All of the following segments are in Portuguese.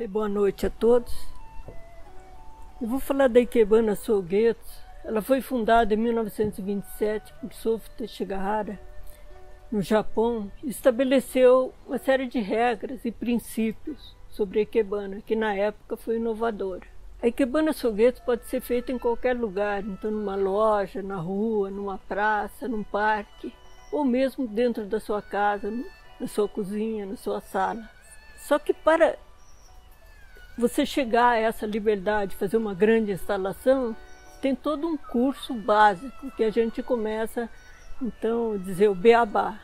Boa noite a todos. Eu vou falar da Ikebana Sogetsu. Ela foi fundada em 1927 por Sofuta Shigahara, no Japão, e estabeleceu uma série de regras e princípios sobre a Ikebana, que na época foi inovadora. A Ikebana Sogetsu pode ser feita em qualquer lugar, então numa loja, na rua, numa praça, num parque, ou mesmo dentro da sua casa, na sua cozinha, na sua sala. Só que para você chegar a essa liberdade, fazer uma grande instalação, tem todo um curso básico que a gente começa, então, a dizer o beabá.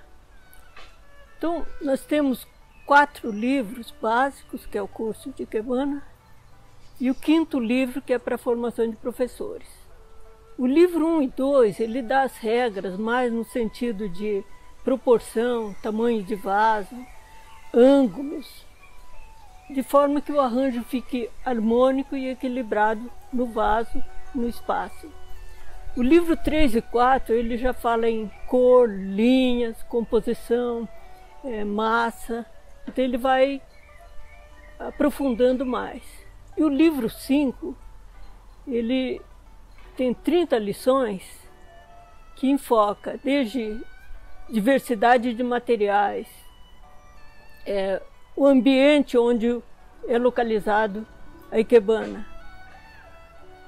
Então, nós temos 4 livros básicos, que é o curso de Ikebana, e o 5º livro, que é para a formação de professores. O livro 1 e 2, ele dá as regras mais no sentido de proporção, tamanho de vaso, ângulos, de forma que o arranjo fique harmônico e equilibrado no vaso, no espaço. O livro 3 e 4, ele já fala em cor, linhas, composição, massa, então ele vai aprofundando mais. E o livro 5, ele tem 30 lições que enfoca desde diversidade de materiais, o ambiente onde é localizado a Ikebana,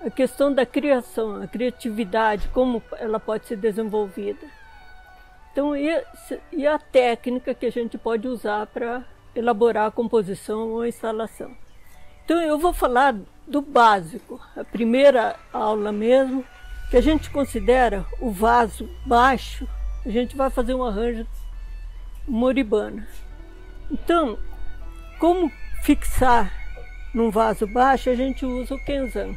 a questão da criação, a criatividade, como ela pode ser desenvolvida. Então, e a técnica que a gente pode usar para elaborar a composição ou a instalação. Então, eu vou falar do básico, a primeira aula mesmo, que a gente considera o vaso baixo, a gente vai fazer um arranjo moribana. Então, como fixar num vaso baixo, a gente usa o kenzan.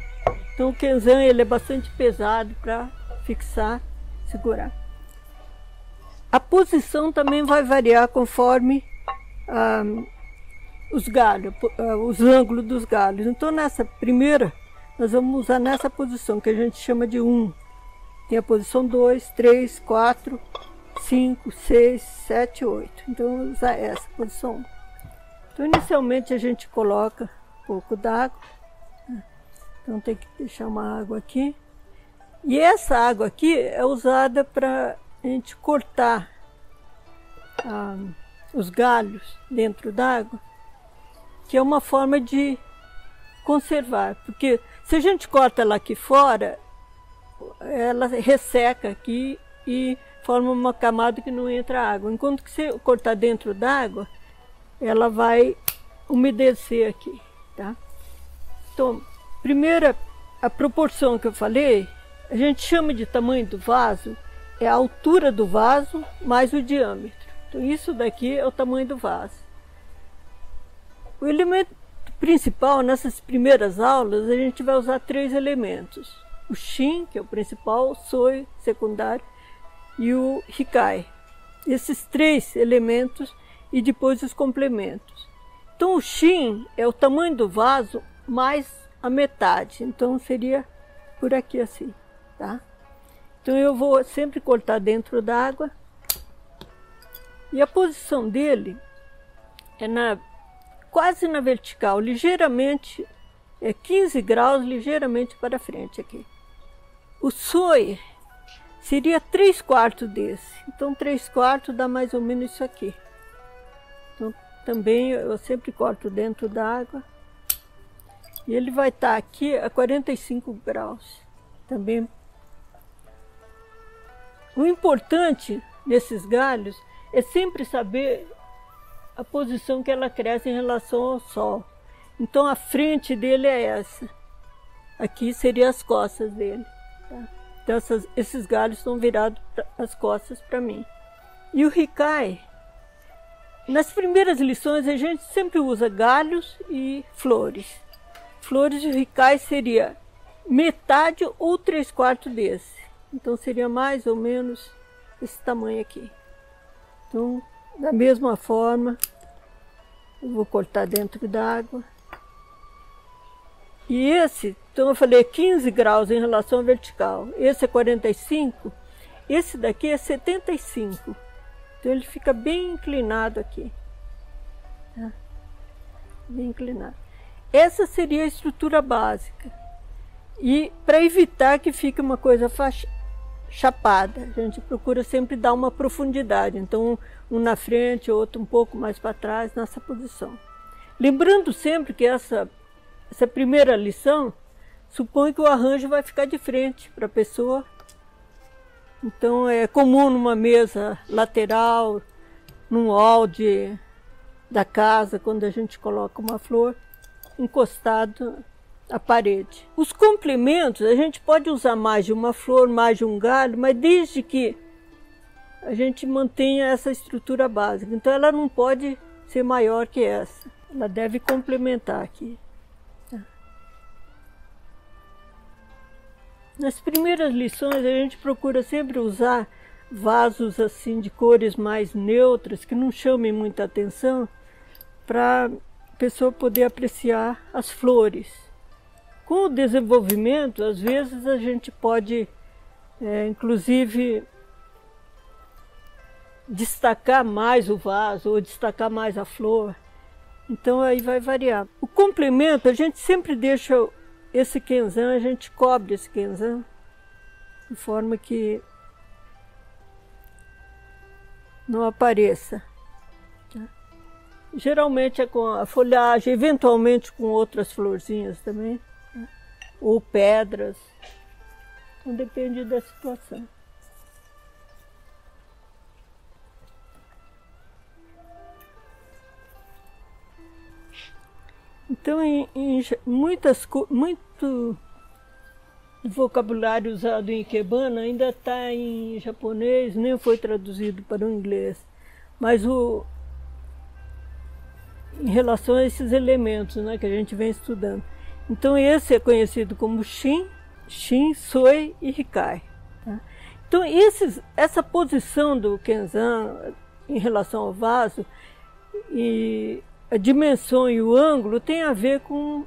Então o kenzan, ele é bastante pesado para fixar, segurar. A posição também vai variar conforme os galhos, os ângulos dos galhos. Então nessa primeira, nós vamos usar nessa posição, que a gente chama de 1. Tem a posição 2, 3, 4, 5, 6, 7, 8. Então vamos usar essa posição 1. Então, inicialmente, a gente coloca um pouco d'água. Então, tem que deixar uma água aqui. E essa água aqui é usada para a gente cortar os galhos dentro d'água, que é uma forma de conservar. Porque se a gente corta ela aqui fora, ela resseca aqui e forma uma camada que não entra água. Enquanto que se cortar dentro d'água, ela vai umedecer aqui, tá? Então, primeira, a proporção que eu falei, a gente chama de tamanho do vaso, é a altura do vaso mais o diâmetro. Então, isso daqui é o tamanho do vaso. O elemento principal, nessas primeiras aulas, a gente vai usar 3 elementos. O shin, que é o principal, o soi, secundário, e o hikai. Esses 3 elementos e depois os complementos. Então o shin é o tamanho do vaso mais a metade, então seria por aqui assim, tá? Então eu vou sempre cortar dentro d'água, e a posição dele é quase na vertical, ligeiramente, 15 graus, ligeiramente para frente aqui. O soi seria 3/4 desse, então 3/4 dá mais ou menos isso aqui. Então, também eu sempre corto dentro d'água. E ele vai estar aqui a 45 graus. Também. O importante nesses galhos é sempre saber a posição que ela cresce em relação ao sol. Então a frente dele é essa. Aqui seriam as costas dele. Tá? Então esses galhos estão virados as costas para mim. E o hikai, nas primeiras lições, a gente sempre usa galhos e flores. Flores e hikai seria metade ou 3/4 desse. Então, seria mais ou menos esse tamanho aqui. Então, da mesma forma, eu vou cortar dentro d'água. E esse, então eu falei 15 graus em relação à vertical. Esse é 45, esse daqui é 75. Então ele fica bem inclinado aqui, tá? Bem inclinado. essa seria a estrutura básica. E para evitar que fique uma coisa chapada, a gente procura sempre dar uma profundidade. Então, um na frente, outro um pouco mais para trás, nessa posição. Lembrando sempre que essa primeira lição supõe que o arranjo vai ficar de frente para a pessoa. Então, é comum numa mesa lateral, num hall da casa, quando a gente coloca uma flor, encostado à parede. Os complementos, a gente pode usar mais de uma flor, mais de um galho, mas desde que a gente mantenha essa estrutura básica. Então ela não pode ser maior que essa, ela deve complementar aqui. Nas primeiras lições a gente procura sempre usar vasos assim de cores mais neutras, que não chamem muita atenção, para a pessoa poder apreciar as flores. Com o desenvolvimento, às vezes a gente pode, inclusive, destacar mais o vaso ou destacar mais a flor. Então aí vai variar. O complemento, a gente sempre deixa esse quenzan, a gente cobre esse quenzan de forma que não apareça. Geralmente é com a folhagem, eventualmente com outras florzinhas também, né? Ou pedras. Então depende da situação. Então, muito vocabulário usado em ikebana ainda está em japonês, nem foi traduzido para o inglês. Mas em relação a esses elementos, né, que a gente vem estudando. Então esse é conhecido como Shin, Soi e Hikai. Tá? Então essa posição do Kenzan em relação ao vaso e a dimensão e o ângulo tem a ver com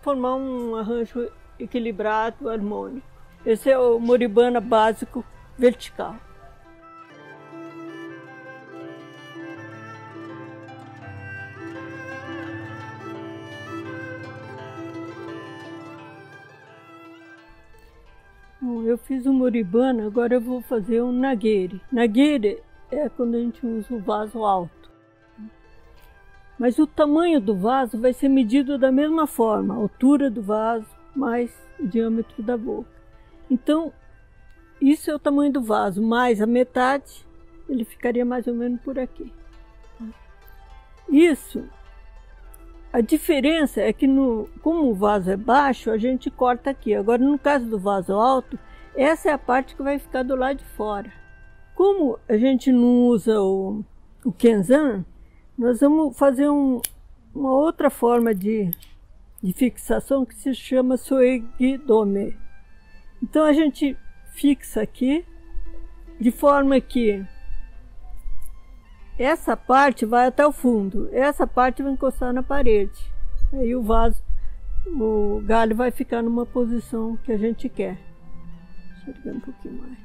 formar um arranjo equilibrado, harmônico. Esse é o Moribana básico vertical. Bom, eu fiz um Moribana, agora eu vou fazer um Nagiri. Nagiri é quando a gente usa o vaso alto. Mas o tamanho do vaso vai ser medido da mesma forma, a altura do vaso mais o diâmetro da boca. Então, isso é o tamanho do vaso, mais a metade, ele ficaria mais ou menos por aqui. Isso, a diferença é que como o vaso é baixo, a gente corta aqui. Agora, no caso do vaso alto, essa é a parte que vai ficar do lado de fora. Como a gente não usa o Kenzan, nós vamos fazer uma outra forma de fixação que se chama Soegidome. Então a gente fixa aqui, de forma que essa parte vai até o fundo, essa parte vai encostar na parede. Aí o galho vai ficar numa posição que a gente quer. Deixa eu ligar um pouquinho mais.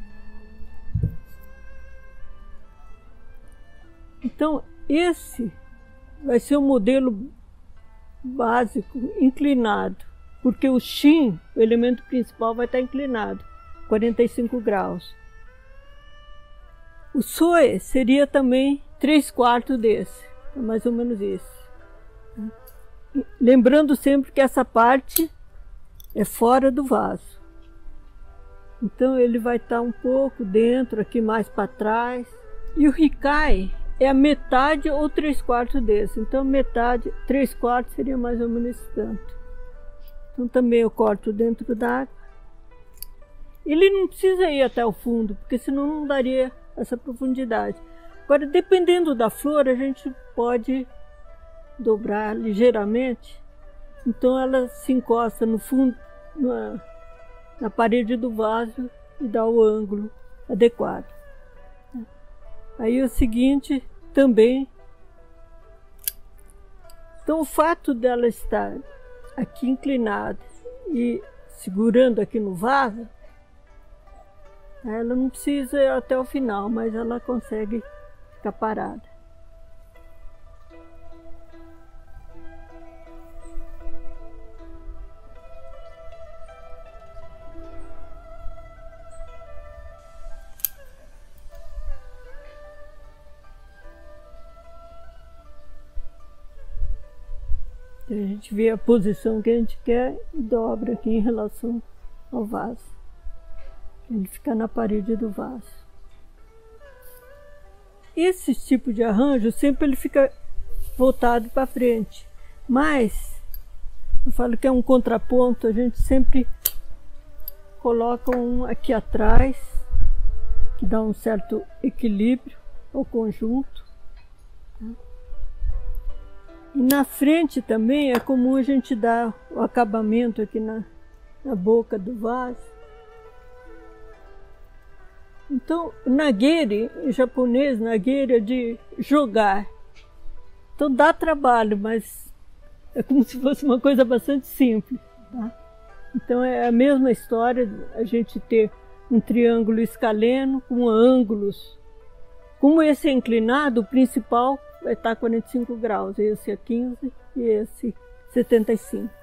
Então, esse vai ser o modelo básico inclinado, porque o Shin, o elemento principal, vai estar inclinado, 45 graus. O Soi seria também 3/4 desse, é mais ou menos isso. Lembrando sempre que essa parte é fora do vaso. Então ele vai estar um pouco dentro, aqui mais para trás. E o Hikai é a metade ou 3/4 desse. Então metade, 3/4 seria mais ou menos esse tanto. Então também eu corto dentro d'água. Ele não precisa ir até o fundo, porque senão não daria essa profundidade. Agora, dependendo da flor, a gente pode dobrar ligeiramente. Então ela se encosta no fundo, na parede do vaso e dá o ângulo adequado. Aí o seguinte também. Então o fato dela estar aqui inclinada e segurando aqui no vaso, ela não precisa ir até o final, mas ela consegue ficar parada. Então, a gente vê a posição que a gente quer e dobra aqui em relação ao vaso. Ele fica na parede do vaso. Esse tipo de arranjo sempre ele fica voltado para frente, mas eu falo que é um contraponto, a gente sempre coloca um aqui atrás, que dá um certo equilíbrio ao conjunto. E na frente também é comum a gente dar o acabamento aqui na boca do vaso. Então, nagiri, em japonês, nagiri é de jogar. Então dá trabalho, mas é como se fosse uma coisa bastante simples. Tá? Então é a mesma história, a gente ter um triângulo escaleno com ângulos. Como esse é inclinado, o principal vai estar 45 graus, esse é 15 e esse 75.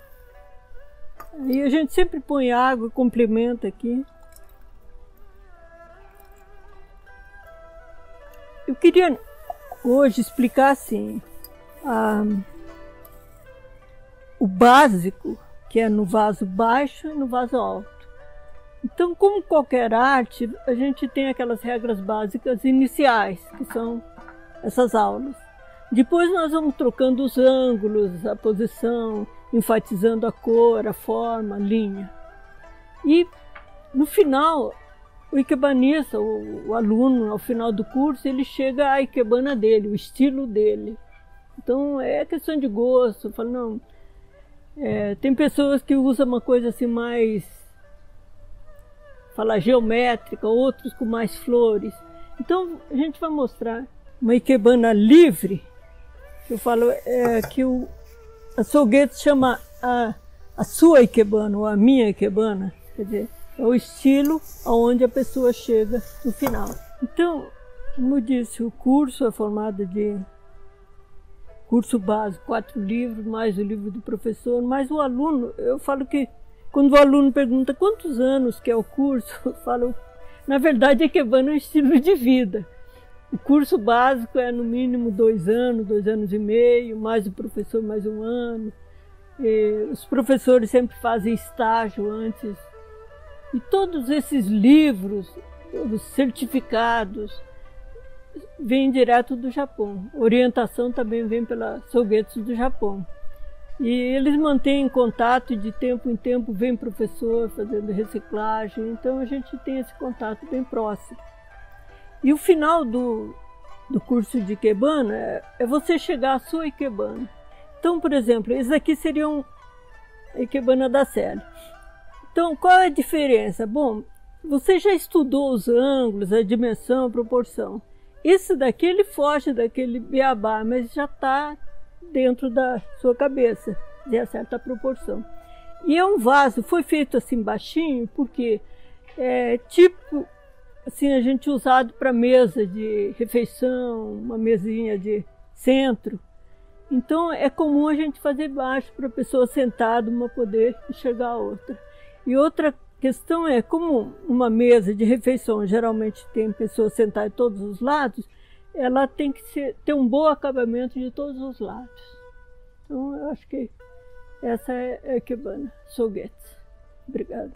Aí a gente sempre põe água, complementa aqui. Eu queria hoje explicar assim, o básico, que é no vaso baixo e no vaso alto. Então, como qualquer arte, a gente tem aquelas regras básicas iniciais, que são essas aulas. Depois nós vamos trocando os ângulos, a posição, enfatizando a cor, a forma, a linha. E no final, o ikebanista, o aluno, ao final do curso, ele chega à ikebana dele, o estilo dele. Então é questão de gosto. Eu falo, não, tem pessoas que usam uma coisa assim mais, fala geométrica, outros com mais flores. Então a gente vai mostrar uma ikebana livre. Eu falo que a Sogetsu chama a sua ikebana ou a minha ikebana, quer dizer, é o estilo aonde a pessoa chega no final. Então, como eu disse, o curso é formado de curso básico, 4 livros, mais o livro do professor, mais o aluno. Eu falo que quando o aluno pergunta quantos anos que é o curso, eu falo, na verdade, a ikebana é um estilo de vida. O curso básico é no mínimo 2 anos, 2 anos e meio, mais o professor mais 1 ano. E os professores sempre fazem estágio antes. E todos esses livros, os certificados, vêm direto do Japão. A orientação também vem pela Sogetsu do Japão. E eles mantêm contato, de tempo em tempo vem professor fazendo reciclagem, então a gente tem esse contato bem próximo. E o final do curso de ikebana é você chegar à sua ikebana. Então, por exemplo, esse aqui seria a ikebana da série. Então, qual é a diferença? Bom, você já estudou os ângulos, a dimensão, a proporção. Esse daqui, ele foge daquele beabá, mas já está dentro da sua cabeça, de certa proporção. E é um vaso, foi feito assim baixinho, porque é tipo, assim, a gente usado para mesa de refeição, uma mesinha de centro. Então, é comum a gente fazer baixo para a pessoa sentada, uma poder enxergar a outra. E outra questão é, como uma mesa de refeição geralmente tem pessoas sentadas de todos os lados, ela tem que ter um bom acabamento de todos os lados. Então, eu acho que essa é a ikebana Sogetsu. Obrigada.